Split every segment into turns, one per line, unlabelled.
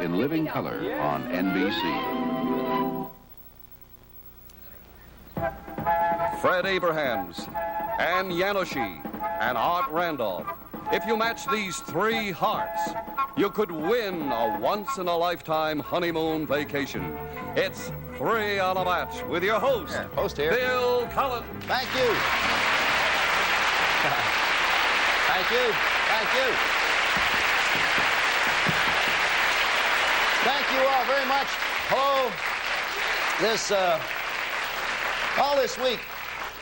in living color on NBC.
Fred Abrahams, Ann Yanoshi, and Art Randolph. If you match these three hearts, you could win a once-in-a-lifetime honeymoon vacation. It's Three on a Match with your host,
here.
Bill Cullen.
Thank you. Thank you. Thank you. Thank you all very much. Hello.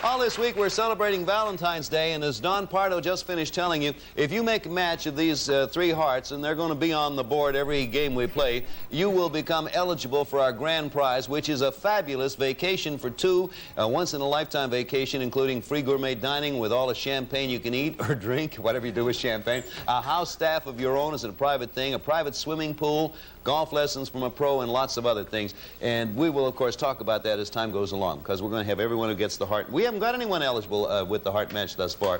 All this week we're celebrating Valentine's Day, and as Don Pardo just finished telling you, if you make a match of these three hearts, and they're going to be on the board every game we play, you will become eligible for our grand prize, which is a fabulous vacation for two, a once-in-a-lifetime vacation, including free gourmet dining with all the champagne you can eat or drink, whatever you do with champagne, a house staff of your own as a private thing, a private swimming pool, golf lessons from a pro, and lots of other things. And we will, of course, talk about that as time goes along, because we're going to have everyone who gets the heart. We haven't got anyone eligible with the heart match thus far.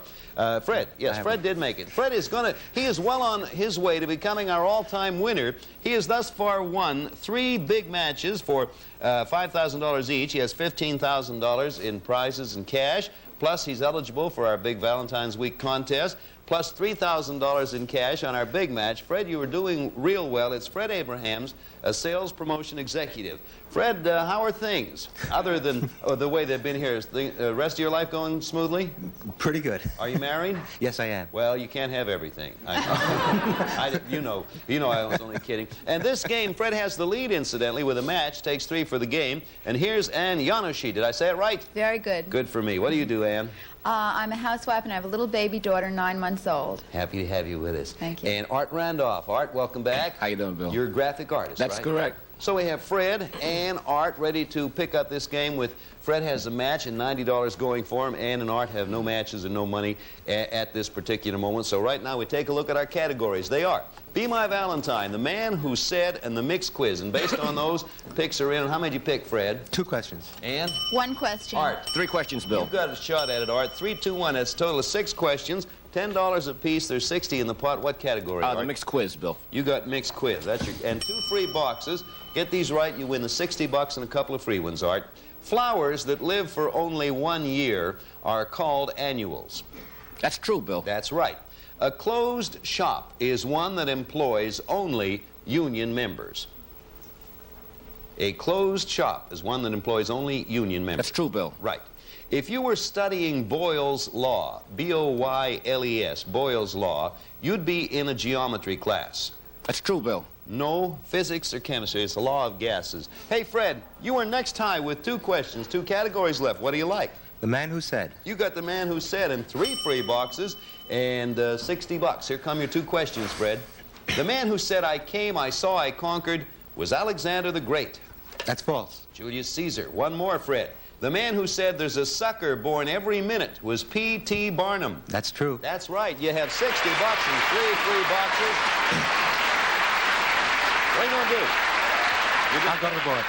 Fred, yes, Fred did make it. Fred is he is well on his way to becoming our all-time winner. He has thus far won 3 big matches for $5,000 each. He has $15,000 in prizes and cash. Plus, he's eligible for our big Valentine's Week contest, plus $3,000 in cash on our big match. Fred, you were doing real well. It's Fred Abrahams, a sales promotion executive. Fred, how are things? Other than the way they've been here, is the rest of your life going smoothly?
Pretty good.
Are you married?
Yes, I am.
Well, you can't have everything. You know I was only kidding. And this game, Fred has the lead, incidentally, with a match. Takes 3 for the game. And here's Ann Yanoshi. Did I say it right?
Very good.
Good for me. What do you do, Ann?
I'm a housewife, and I have a little baby daughter, 9 months old.
Happy to have you with us.
Thank you.
And Art Randolph. Art, welcome back.
How you doing, Bill?
You're a graphic artist,
That's
right?
correct.
So we have Fred and Art ready to pick up this game with Fred has a match and $90 going for him. Ann and Art have no matches and no money at this particular moment. So right now we take a look at our categories. They are Be My Valentine, The Man Who Said, and the Mixed Quiz. And based on those, picks are in. How many did you pick, Fred?
2 questions.
Ann?
1 question.
Art.
3 questions, Bill.
You've got a shot at it, Art. 3, 2, 1. That's a total of 6 questions. $10 apiece. There's 60 in the pot. What category?
The mixed quiz, Bill.
You got mixed quiz. That's your and 2 free boxes. Get these right, you win the $60 and a couple of free ones, Art. Flowers that live for only 1 year are called annuals.
That's true, Bill.
That's right. A closed shop is one that employs only union members. A closed shop is one that employs only union members.
That's true, Bill.
Right. If you were studying Boyle's Law, B-O-Y-L-E-S, Boyle's Law, you'd be in a geometry class.
That's true, Bill.
No physics or chemistry. It's the law of gases. Hey, Fred, you are next high with 2 questions, 2 categories left. What do you like?
The Man Who Said.
You got The Man Who Said and 3 free boxes and $60. Here come your 2 questions, Fred. The man who said, I came, I saw, I conquered, was Alexander the Great.
That's false.
Julius Caesar. 1 more, Fred. The man who said there's a sucker born every minute was P.T. Barnum.
That's true.
That's right. You have $60 and 3 free boxes. What are you going to do?
I'll go to the board.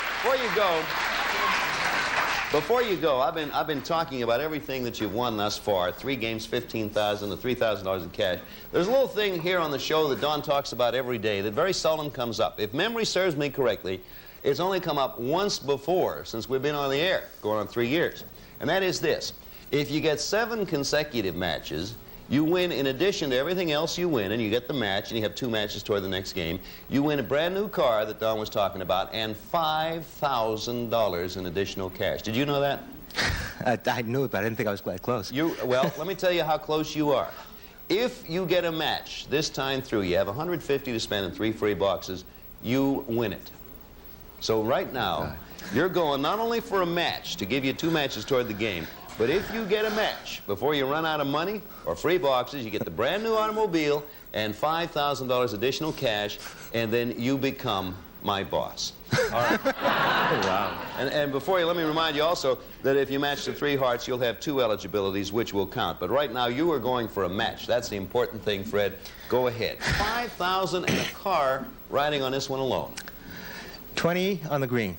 Before you go, I've been talking about everything that you've won thus far. 3 games, $15,000 to $3,000 in cash. There's a little thing here on the show that Don talks about every day that very seldom comes up. If memory serves me correctly, it's only come up once before since we've been on the air, going on 3 years. And that is this. If you get 7 consecutive matches, you win, in addition to everything else you win, and you get the match, and you have 2 matches toward the next game, you win a brand new car that Don was talking about, and $5,000 in additional cash. Did you know that?
I knew it, but I didn't think I was quite close.
Well, let me tell you how close you are. If you get a match this time through, you have $150 to spend and 3 free boxes, you win it. So right now, you're going not only for a match to give you 2 matches toward the game, but if you get a match before you run out of money or free boxes, you get the brand new automobile and $5,000 additional cash, and then you become my boss. All right. Wow. And before you, let me remind you also that if you match the 3 hearts, you'll have 2 eligibilities, which will count. But right now, you are going for a match. That's the important thing, Fred. Go ahead. $5,000 and a car riding on this one alone.
20 on the green.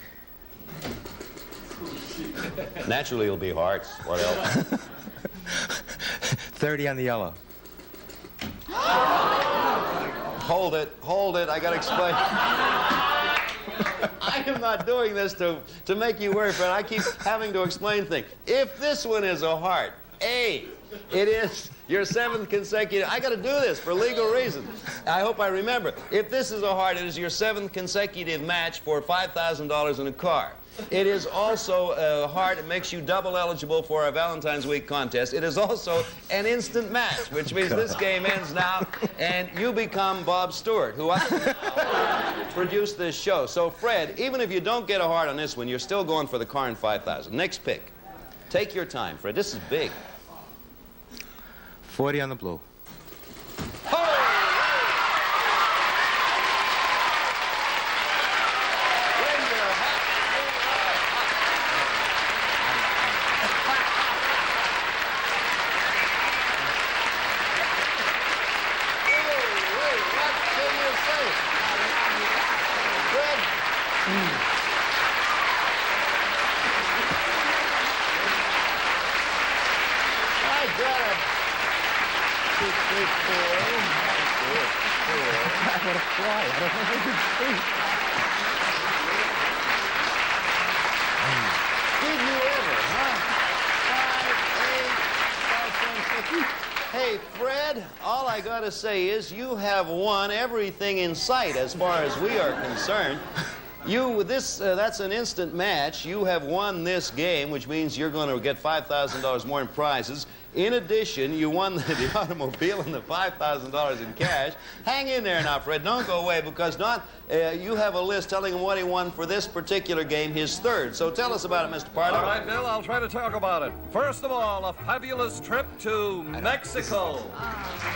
Naturally, it'll be hearts. What else?
30 on the yellow.
Hold it, I gotta explain. I am not doing this to make you worry, Fred. I keep having to explain things. If this one is a heart, A, it is your 7th consecutive. I gotta do this for legal reasons. I hope I remember. If this is a heart, it is your 7th consecutive match for $5,000 in a car. It is also a heart. It makes you double eligible for our Valentine's Week contest. It is also an instant match, which means this game ends now, and you become Bob Stewart, who produced this show. So, Fred, even if you don't get a heart on this one, you're still going for the car and 5,000. Next pick. Take your time, Fred. This is big.
40 on the blue.
Hey, Fred, all I gotta say is you have won everything in sight as far as we are concerned. That's an instant match. You have won this game, which means you're going to get $5,000 more in prizes. In addition, you won the automobile and the $5,000 in cash. Hang in there now, Fred. Don't go away, because you have a list telling him what he won for this particular game, his 3rd. So tell us about it, Mr. Pardo.
All right, Bill, I'll try to talk about it. First of all, a fabulous trip to Mexico.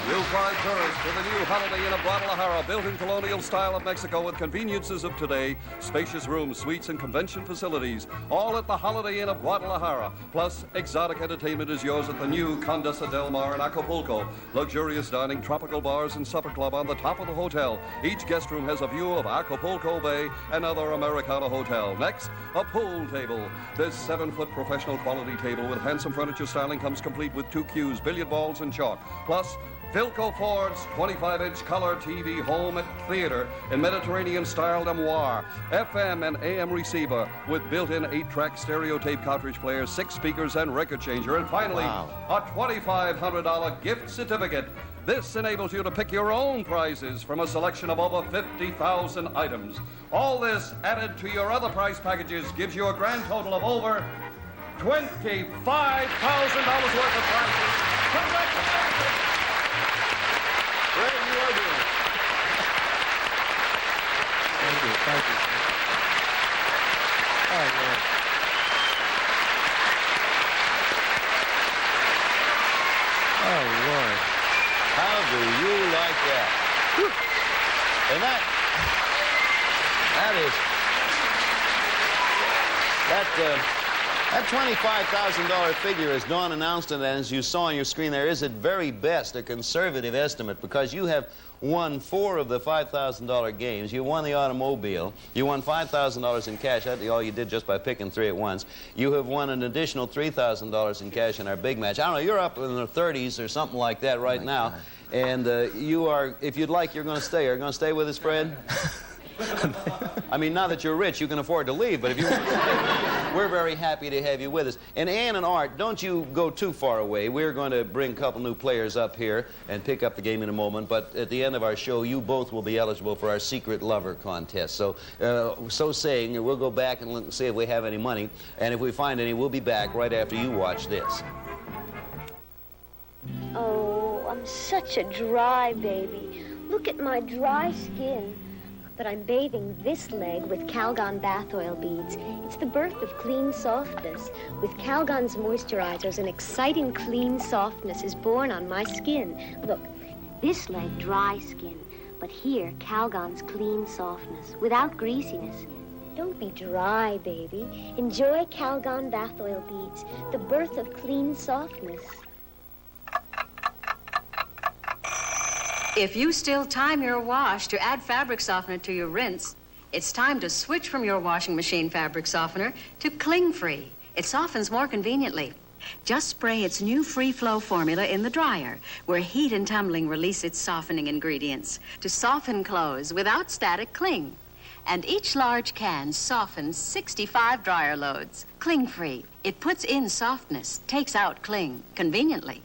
You fly tourists to the new Holiday Inn of Guadalajara, built in colonial style of Mexico with conveniences of today, spacious rooms, suites, and convention facilities, all at the Holiday Inn of Guadalajara. Plus, exotic entertainment is yours at the new Condesa del Mar in Acapulco. Luxurious dining, tropical bars, and supper club on the top of the hotel. Each guest room has a view of Acapulco Bay and other Americana Hotel. Next, a pool table. This 7-foot professional quality table with handsome furniture styling comes complete with 2 cues, billiard balls, and chalk. Plus, Philco Ford's 25-inch color TV home theater in Mediterranean-style armoire, FM and AM receiver with built-in 8-track stereo tape cartridge player, 6 speakers, and record changer. And finally, a $2,500 gift certificate. This enables you to pick your own prizes from a selection of over 50,000 items. All this added to your other prize packages gives you a grand total of over $25,000 worth of prizes. Congratulations!
Fred, you are doing it.
Thank you. Oh, Lord. Oh, Lord.
How do you like that? Whew. And that $25,000 figure, as Dawn announced it, and as you saw on your screen there, is at very best a conservative estimate, because you have won 4 of the $5,000 games. You won the automobile. You won $5,000 in cash. That's all you did just by picking 3 at once. You have won an additional $3,000 in cash in our big match. I don't know, you're up in the 30s or something like that right now.
God.
And you are, if you'd like, you're going to stay. Are you going to stay with us, Fred? I mean, now that you're rich, you can afford to leave, but if you want to stay, we're very happy to have you with us. And Ann and Art, don't you go too far away. We're going to bring a couple new players up here and pick up the game in a moment, but at the end of our show, you both will be eligible for our secret lover contest. So, so saying, we'll go back and see if we have any money, and if we find any, we'll be back right after you watch this.
Oh, I'm such a dry baby. Look at my dry skin. But I'm bathing this leg with Calgon bath oil beads. It's the birth of clean softness. With Calgon's moisturizers, an exciting clean softness is born on my skin. Look, this leg dry skin, but here Calgon's clean softness, without greasiness. Don't be dry, baby. Enjoy Calgon bath oil beads, the birth of clean softness.
If you still time your wash to add fabric softener to your rinse, it's time to switch from your washing machine fabric softener to Cling Free. It softens more conveniently. Just spray its new free flow formula in the dryer, where heat and tumbling release its softening ingredients to soften clothes without static cling. And each large can softens 65 dryer loads. Cling-free. It puts in softness, takes out cling, conveniently.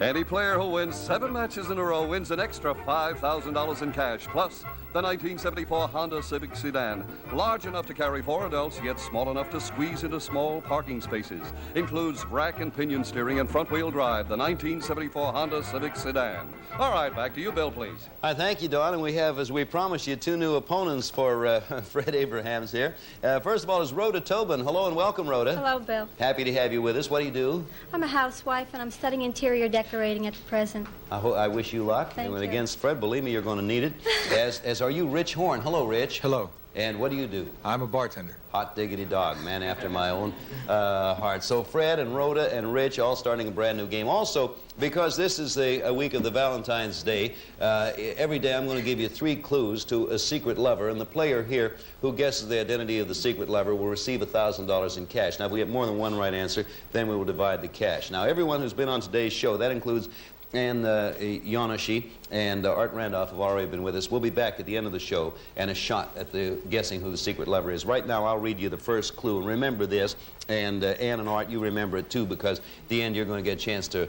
Any player who wins 7 matches in a row wins an extra $5,000 in cash, plus the 1974 Honda Civic sedan. Large enough to carry 4 adults, yet small enough to squeeze into small parking spaces. Includes rack and pinion steering and front-wheel drive, the 1974 Honda Civic sedan. All right, back to you, Bill, please.
All right, thank you, Don. And we have, as we promised you, 2 new opponents for Fred Abrahams here. First of all is Rhoda Tobin. Hello and welcome, Rhoda.
Hello, Bill.
Happy to have you with us. What do you do?
I'm a housewife, and I'm studying interior decorating at the present.
I wish you luck.
Thank
and
you.
against Fred, believe me, you're going to need it. As are you, Rich Horn. Hello, Rich.
Hello.
And what do you do?
I'm a bartender.
Hot diggity dog, man after my own heart. So Fred and Rhoda and Rich all starting a brand new game. Also, because this is a week of the Valentine's Day, every day I'm going to give you 3 clues to a secret lover, and the player here who guesses the identity of the secret lover will receive $1,000 in cash. Now, if we have more than one right answer, then we will divide the cash. Now, everyone who's been on today's show, that includes Yanoshi and Art Randolph have already been with us. We'll be back at the end of the show and a shot at the guessing who the secret lover is. Right now, I'll read you the first clue. And remember this, and Ann and Art, you remember it too, because at the end you're going to get a chance to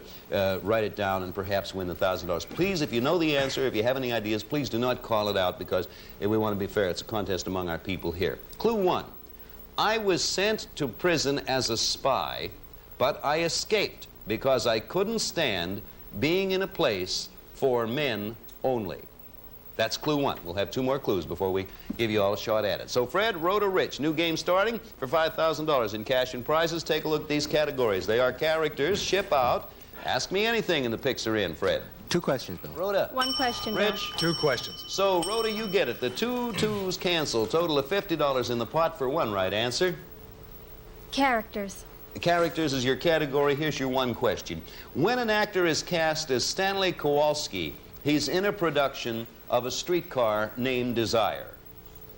write it down and perhaps win the $1,000. Please, if you know the answer, if you have any ideas, please do not call it out, because we want to be fair. It's a contest among our people here. Clue 1. I was sent to prison as a spy, but I escaped because I couldn't stand being in a place for men only. That's clue 1. We'll have 2 more clues before we give you all a shot at it. So Fred, Rhoda, Rich, new game starting for $5,000 in cash and prizes. Take a look at these categories. They are characters, ship out, ask me anything, and the picks are in. Fred.
2 questions, Bill.
Rhoda.
1 question, Bill.
Rich.
2 questions.
So Rhoda, you get it. The 2 twos cancel. Total of $50 in the pot for 1 right answer.
Characters.
Characters is your category. Here's your 1 question. When an actor is cast as Stanley Kowalski, he's in a production of A Streetcar Named Desire.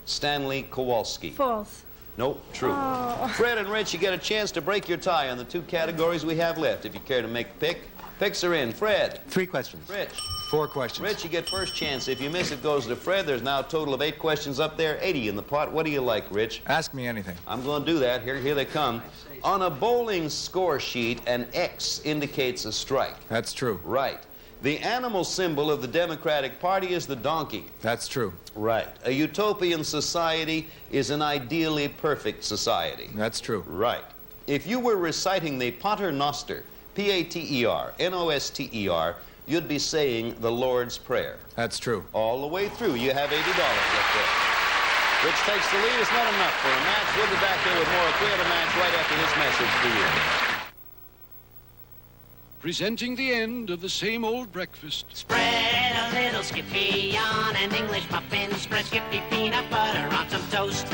Stanley Kowalski.
False.
Nope, true.
Oh.
Fred and Rich, you get a chance to break your tie on the 2 categories we have left. If you care to make a pick, picks are in. Fred.
3 questions.
Rich.
4 questions.
Rich, you get first chance. If you miss, it goes to Fred. There's now a total of 8 questions up there, 80 in the pot. What do you like, Rich?
Ask me anything.
I'm going to do that. Here they come. On a bowling score sheet, an X indicates a strike.
That's true.
Right. The animal symbol of the Democratic Party is the donkey.
That's true.
Right. A utopian society is an ideally perfect society.
That's true.
Right. If you were reciting the Pater Noster, P-A-T-E-R, N-O-S-T-E-R, you'd be saying the Lord's Prayer.
That's true.
All the way through. You have $80 left there. Rich takes the lead. It's not enough for a match. We'll be back here with more if we have a match right after this message for you.
Presenting the end of the same old breakfast.
Spread a little Skippy on an English muffin. Spread Skippy peanut butter on some toast.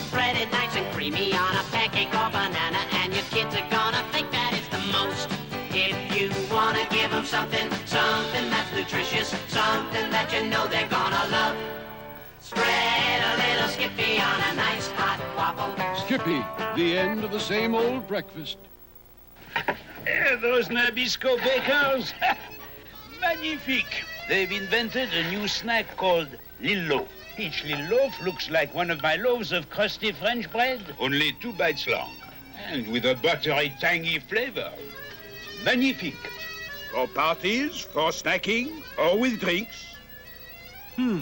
Spread it nice and creamy on a pancake or banana, and your kids are gonna think that it's the most. If you wanna give them something that's nutritious, something that you know they're gonna love, spread a little Skippy on a nice hot waffle.
Skippy, the end of the same old breakfast.
Those Nabisco bakers, magnifique. They've invented a new snack called Lil Loaf. Each Lil Loaf looks like one of my loaves of crusty French bread, only 2 bites long, and with a buttery, tangy flavor. Magnifique. For parties, for snacking, or with drinks. Lil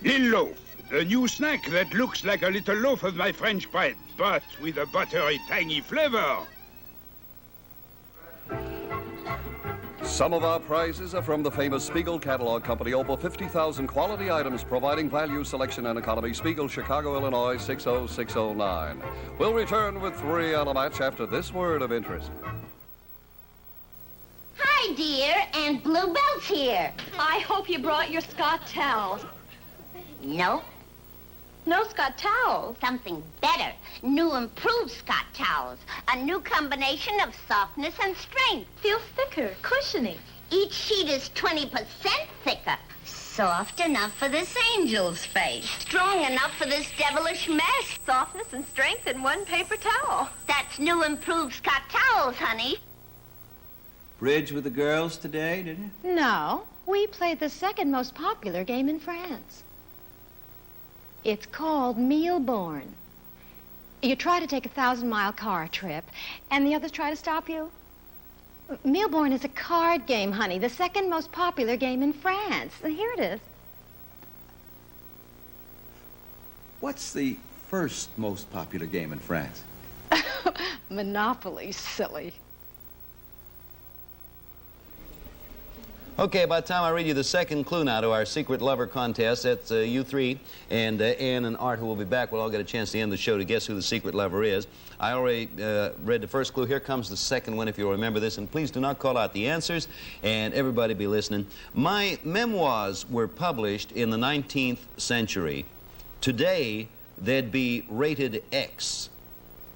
Loaf, the new snack that looks like a little loaf of my French bread, but with a buttery, tangy flavor.
Some of our prizes are from the famous Spiegel Catalog Company. Over 50,000 quality items providing value, selection, and economy. Spiegel, Chicago, Illinois, 60609. We'll return with 3 on a match after this word of interest.
Hi, dear, and Bluebell's here.
I hope you brought your Scott towel.
No,
No Scott towels.
something better. New improved Scott towels. A new combination of softness and strength.
Feels thicker, cushiony.
Each sheet is 20% thicker. Soft enough for this angel's face. Strong enough for this devilish mess.
Softness and strength in one paper towel.
That's new improved Scott towels, honey.
Bridge with the girls today, did you?
No, we played the second most popular game in France. It's called Mealborn. You try to take a 1,000-mile car trip, and the others try to stop you. Mealborn is a card game, honey, the second most popular game in France. Here it is.
What's the first most popular game in France?
Monopoly, silly.
Okay, by the time I read you the second clue now to our secret lover contest, that's you three and Ann and Art, who will be back. We'll all get a chance to end the show to guess who the secret lover is. I already read the first clue. Here comes the second one, if you'll remember this. And please do not call out the answers, and everybody be listening. My memoirs were published in the 19th century. Today, they'd be rated X.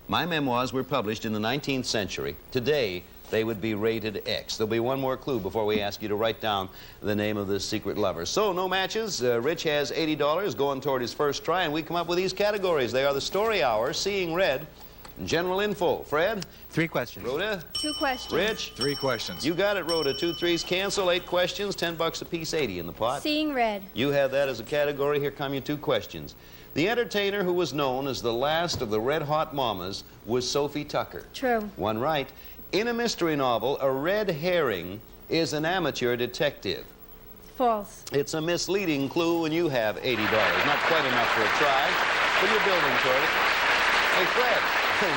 My memoirs were published in the 19th century. Today, they would be rated X. There'll be one more clue before we ask you to write down the name of the secret lover. So, no matches. Rich has $80 going toward his first try, and we come up with these categories. They are the story hour, seeing red, and general info. Fred?
3 questions.
Rhoda?
2 questions.
Rich?
3 questions.
You got it, Rhoda. 2 threes cancel, 8 questions, $10 apiece, 80 in the pot.
Seeing red.
You have that as a category. Here come your 2 questions. The entertainer who was known as the last of the Red Hot Mamas was Sophie Tucker.
True.
1 right. In a mystery novel, a red herring is an amateur detective.
False.
It's a misleading clue, and you have $80. Not quite enough for a try, but you're building toward it. Hey, Fred,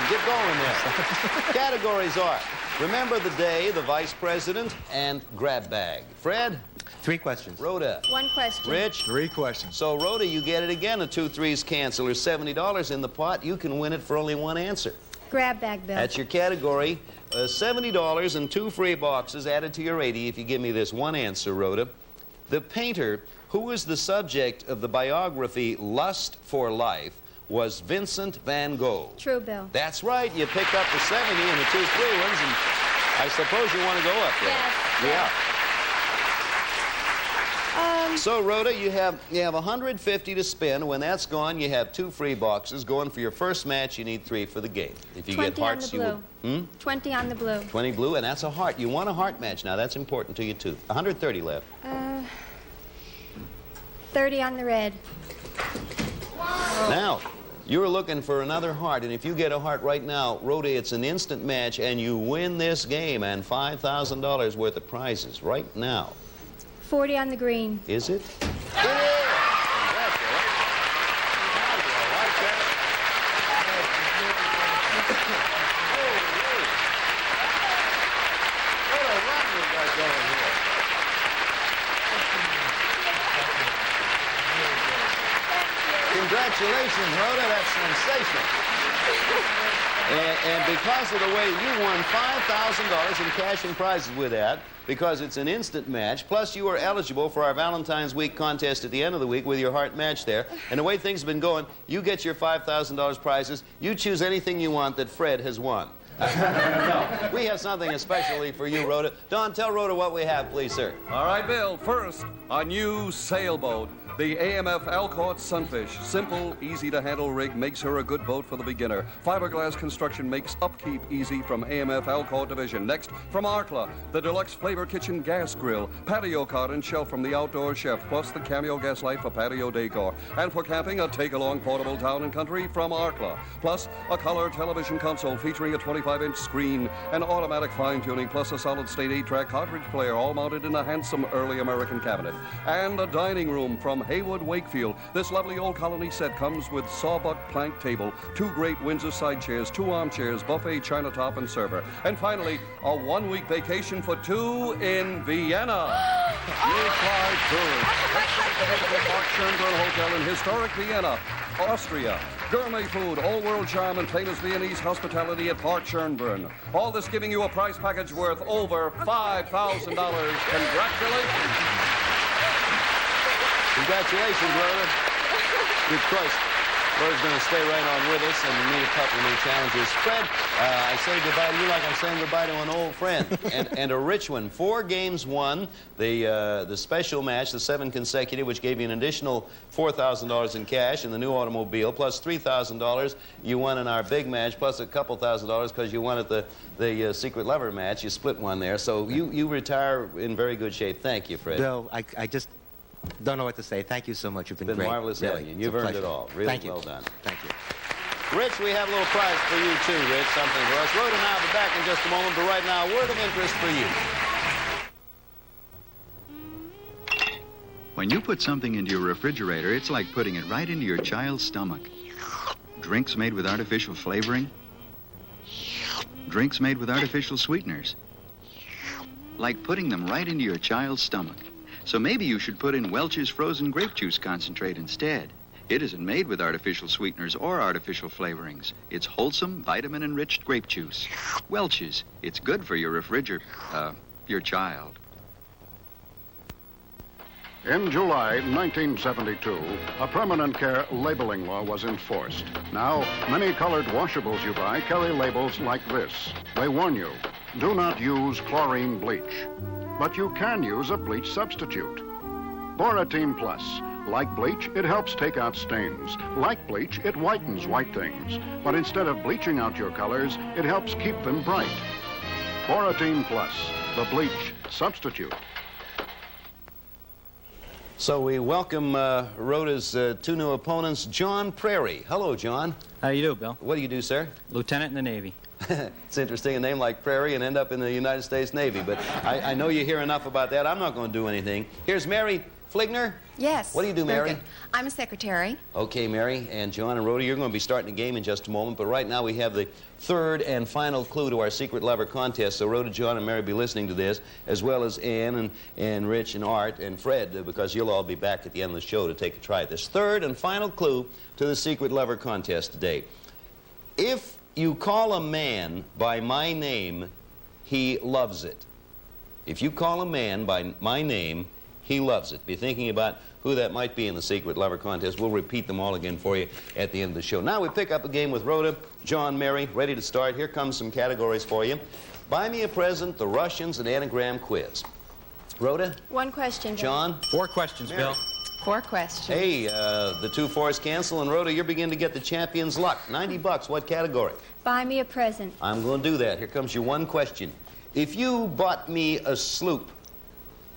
get going there. Categories are Remember the Day, the Vice President, and Grab Bag. Fred?
3 questions.
Rhoda?
1 question.
Rich?
3 questions.
So, Rhoda, you get it again. A 2 threes cancel. There's $70 in the pot. You can win it for only 1 answer.
Grab bag, Bill.
That's your category. $70 and 2 free boxes added to your 80 if you give me this 1 answer, Rhoda. The painter who was the subject of the biography Lust for Life was Vincent van Gogh.
True, Bill.
That's right. You picked up the 70 and the 2 free ones, and I suppose you want to go up there.
Yes.
Yeah. So, Rhoda, you have $150 to spend. When that's gone, you have 2 free boxes. Going for your first match, you need 3 for the game. If you get hearts,
on the blue.
you will...
20 on the blue.
20 blue, and that's a heart. You want a heart match now. That's important to you, too. 130 left.
30 on the red.
Now, you're looking for another heart, and if you get a heart right now, Rhoda, it's an instant match, and you win this game and $5,000 worth of prizes right now.
40 on the green.
Is it? Congratulations, Rhoda. That's sensational. And because of the way you won $5,000 in cash and prizes with that, because it's an instant match, plus you are eligible for our Valentine's Week contest at the end of the week with your heart match there. And the way things have been going, you get your $5,000 prizes. You choose anything you want that Fred has won. No, we have something especially for you, Rhoda. Don, tell Rhoda what we have, please, sir.
All right, Bill. First, a new sailboat. The AMF Alcott Sunfish. Simple, easy-to-handle rig makes her a good boat for the beginner. Fiberglass construction makes upkeep easy from AMF Alcott Division. Next, from Arkla, the Deluxe Flavor Kitchen Gas Grill, patio cot and shelf from the Outdoor Chef, plus the Cameo Gas Light for patio decor. And for camping, a take-along portable town and country from Arkla. Plus, a color television console featuring a 25-inch screen, an automatic fine-tuning, plus a solid-state 8-track cartridge player, all mounted in a handsome early American cabinet. And a dining room from Haywood Wakefield. This lovely old colony set comes with sawbuck plank table, 2 great Windsor side chairs, 2 armchairs, buffet, china top, and server. And finally, a 1-week vacation for 2 in Vienna. You fly tourists. The Park Schönbrunn Hotel in historic Vienna, Austria. Gourmet food, all-world charm, and famous Viennese hospitality at Park Schönbrunn. All this giving you a prize package worth over $5,000. Congratulations.
Congratulations, Rhoda. Good choice. Rhoda's going to stay right on with us and meet a couple of new challenges. Fred, I say goodbye to you like I'm saying goodbye to an old friend. and a rich one. 4 games won. The special match, the 7 consecutive, which gave you an additional $4,000 in cash in the new automobile, plus $3,000 you won in our big match, plus a couple $1,000 because you won at the secret lover match. You split one there. So you retire in very good shape. Thank you, Fred.
Bill, I just don't know what to say. Thank you so much. You've been great.
Marvelous having you. You've earned it all. Really
Thank you.
well done.
Thank you.
Rich, we have a little prize for you, too, Rich. Something for us. Rhoda and I will be back in just a moment, but right now, a word of interest for you.
When you put something into your refrigerator, it's like putting it right into your child's stomach. Drinks made with artificial flavoring. Drinks made with artificial sweeteners. Like putting them right into your child's stomach. So maybe you should put in Welch's frozen grape juice concentrate instead. It isn't made with artificial sweeteners or artificial flavorings. It's wholesome, vitamin-enriched grape juice. Welch's. It's good for your your child.
In July 1972, a permanent care labeling law was enforced. Now, many colored washables you buy carry labels like this. They warn you, do not use chlorine bleach. But you can use a bleach substitute. Boratine Plus. Like bleach, it helps take out stains. Like bleach, it whitens white things. But instead of bleaching out your colors, it helps keep them bright. Boratine Plus, the bleach substitute.
So we welcome Rhoda's 2 new opponents, John Prairie. Hello, John.
How do you do, Bill?
What do you do, sir?
Lieutenant in the Navy.
It's interesting, a name like Prairie and end up in the United States Navy. But I know you hear enough about that. I'm not going to do anything. Here's Mary Fligner.
Yes.
What do you do, Mary?
Okay. I'm a secretary.
Okay, Mary and John and Rhoda, you're going to be starting the game in just a moment. But right now we have the 3rd and final clue to our secret lover contest. So Rhoda, John, and Mary be listening to this, as well as Ann and Rich and Art and Fred, because you'll all be back at the end of the show to take a try at this. 3rd and final clue to the secret lover contest today. If you call a man by my name, he loves it. If you call a man by my name, he loves it. Be thinking about who that might be in the secret lover contest. We'll repeat them all again for you at the end of the show. Now we pick up a game with Rhoda, John, Mary, ready to start. Here comes some categories for you. Buy me a present, the Russians, an anagram quiz. Rhoda?
1 question, Bill.
John?
4 questions,
Mary.
Bill.
4 questions.
Hey, the 2 4s cancel, and Rhoda, you're beginning to get the champion's luck. $90. What category?
Buy me a present.
I'm going to do that. Here comes your 1 question. If you bought me a sloop,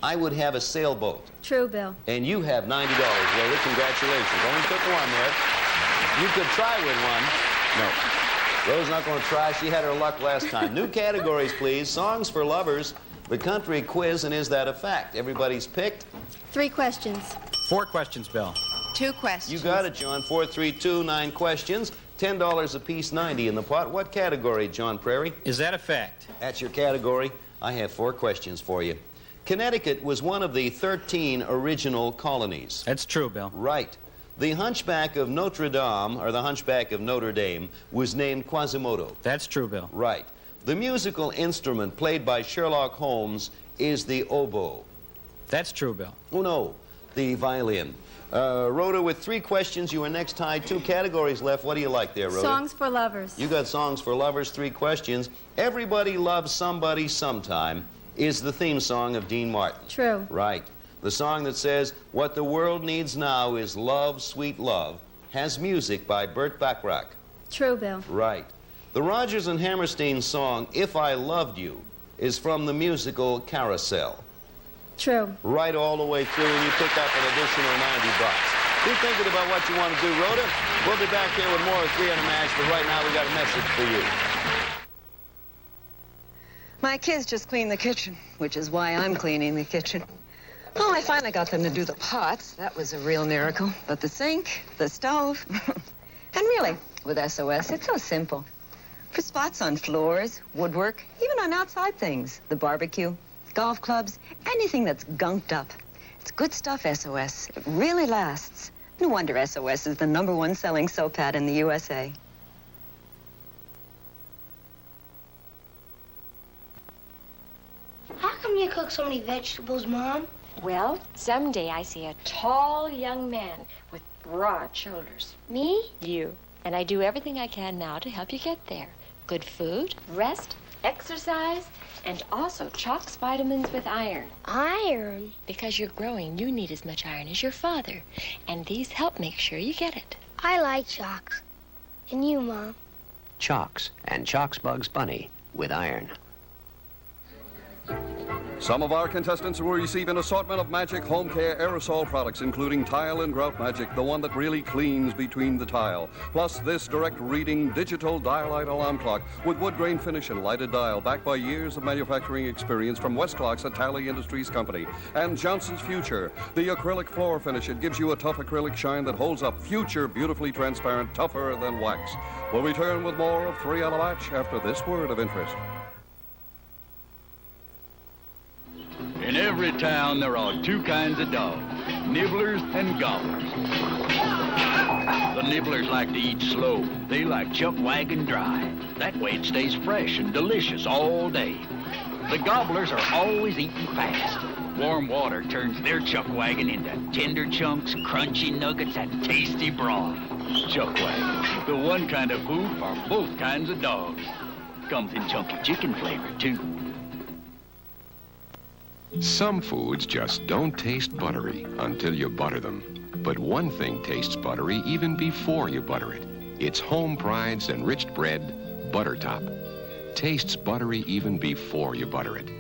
I would have a sailboat.
True, Bill.
And you have $90, Rhoda. Congratulations. Only took 1 there. You could try with 1. No. Rhoda's not going to try. She had her luck last time. New categories, please. Songs for lovers, the country quiz, and is that a fact? Everybody's picked?
3 questions.
4 questions, Bill.
2 questions.
You got it, John. 4, 3, 2, 9 questions. $10 apiece, 90 in the pot. What category, John Prairie?
Is that a fact?
That's your category. I have 4 questions for you. Connecticut was one of the 13 original colonies.
That's true, Bill.
Right. The Hunchback of Notre Dame, or the Hunchback of Notre Dame, was named Quasimodo.
That's true, Bill.
Right. The musical instrument played by Sherlock Holmes is the oboe.
That's true, Bill.
Oh, no, the violin. Rhoda, with 3 questions, you are next tied. 2 categories left. What do you like there, Rhoda?
Songs for lovers.
You got songs for lovers, 3 questions. Everybody Loves Somebody Sometime is the theme song of Dean Martin.
True.
Right. The song that says, what the world needs now is love, sweet love, has music by Burt Bacharach.
True, Bill.
Right. The Rodgers and Hammerstein song, If I Loved You, is from the musical Carousel.
True.
Right all the way through, and you pick up an additional $90. Keep thinking about what you want to do, Rhoda. We'll be back here with more of 3 on a Match, but right now we got a message for you.
My kids just cleaned the kitchen, which is why I'm cleaning the kitchen. Oh, I finally got them to do the pots. That was a real miracle. But the sink, the stove, and really, with SOS, it's so simple. For spots on floors, woodwork, even on outside things, the barbecue, golf clubs, anything that's gunked up. It's good stuff, SOS. It really lasts. No wonder SOS is the #1 selling soap pad in the USA.
How come you cook so many vegetables, Mom?
Well, someday I see a tall young man with
broad shoulders.
Me?
You. And I do everything I can now to help you get there. Good food, rest, exercise, and also Chalk's vitamins with iron.
Iron?
Because you're growing, you need as much iron as your father. And these help make sure you get it.
I like Chalks. And you, Mom?
Chalks and Chalks Bugs Bunny with iron.
Some of our contestants will receive an assortment of Magic Home Care aerosol products, including Tile and Grout Magic, the one that really cleans between the tile. Plus this direct reading digital dial-light alarm clock with wood grain finish and lighted dial, backed by years of manufacturing experience from West Clocks, a Tally Industries company. And Johnson's Future, the acrylic floor finish. It gives you a tough acrylic shine that holds up. Future, beautifully transparent, tougher than wax. We'll return with more of Three on a Latch after this word of interest.
In every town, there are two kinds of dogs, nibblers and gobblers. The nibblers like to eat slow. They like chuck wagon dry. That way it stays fresh and delicious all day. The gobblers are always eating fast. Warm water turns their chuck wagon into tender chunks, crunchy nuggets, and tasty broth. Chuck wagon, the one kind of food for both kinds of dogs. Comes in chunky chicken flavor, too.
Some foods just don't taste buttery until you butter them. But one thing tastes buttery even before you butter it. It's Home Pride's enriched bread, Butter Top. Tastes buttery even before you butter it.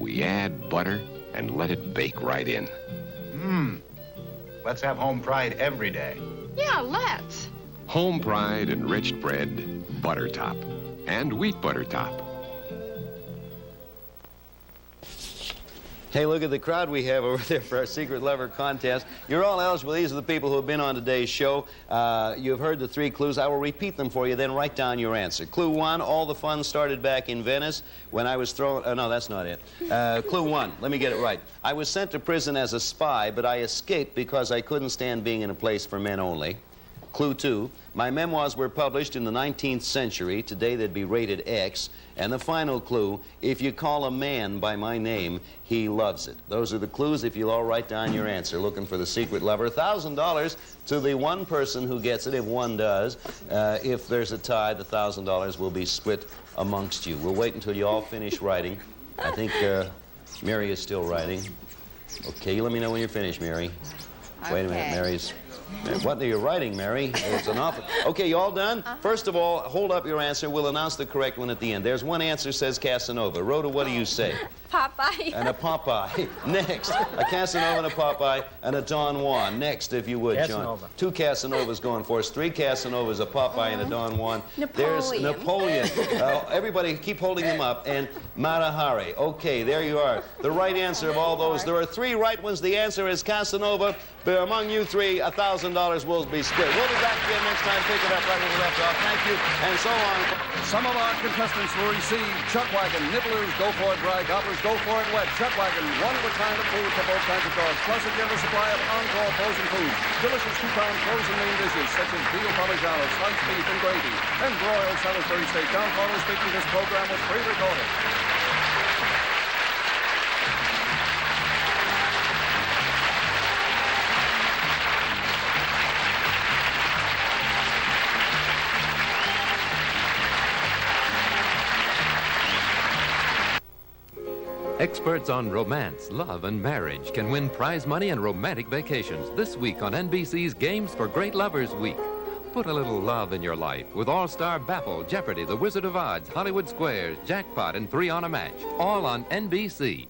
We add butter and let it bake right in.
Let's have Home Pride every day.
Yeah, let's.
Home Pride enriched bread, Butter Top. And Wheat Butter Top.
Hey, look at the crowd we have over there for our Secret Lover contest. You're all eligible. These are the people who have been on today's show. You've heard the three clues. I will repeat them for you, then write down your answer. Clue 1, all the fun started back in Venice when I was thrown... no, that's not it. Clue 1, let me get it right. I was sent to prison as a spy, but I escaped because I couldn't stand being in a place for men only. Clue 2, my memoirs were published in the 19th century. Today they'd be rated X. And the final clue, if you call a man by my name, he loves it. Those are the clues. If you'll all write down your answer. Looking for the Secret Lover. $1,000 to the one person who gets it, if one does. If there's a tie, the $1,000 will be split amongst you. We'll wait until you all finish writing. I think Mary is still writing. Okay, you let me know when you're finished, Mary. Wait a minute, Mary's... What are you writing, Mary? It's an awful... Okay, you all done? First of all, hold up your answer. We'll announce the correct one at the end. There's one answer says Casanova. Rhoda, what do you say?
Popeye.
And a Popeye. Next, a Casanova and a Popeye and a Don Juan. Next, if you would,
Casanova.
John. 2 Casanovas going for us. 3 Casanovas, a Popeye and a Don Juan. There's
Napoleon.
Napoleon. Everybody keep holding them up. And Matahari. Okay, there you are. The right answer of all those. There are 3 right ones. The answer is Casanova. But among you 3, $1,000 will be split. We'll be back again next time. Pick it up right where we left off. Thank you, and so long.
Some of our contestants will receive Chuck Wagon, Nibblers, Go For It Dry, Gobblers, Go For It Wet, Chuck Wagon, one of a kind of food for both kinds of dogs, plus a generous supply of Encore frozen foods, delicious 2-pound frozen main dishes such as veal parmigiano, sliced beef and gravy, and broiled Salisbury steak. John Carter speaking. This program was pre-recorded.
Experts on romance, love, and marriage can win prize money and romantic vacations this week on NBC's Games for Great Lovers Week. Put a little love in your life with All-Star Baffle, Jeopardy, The Wizard of Odds, Hollywood Squares, Jackpot, and 3 on a Match. All on NBC.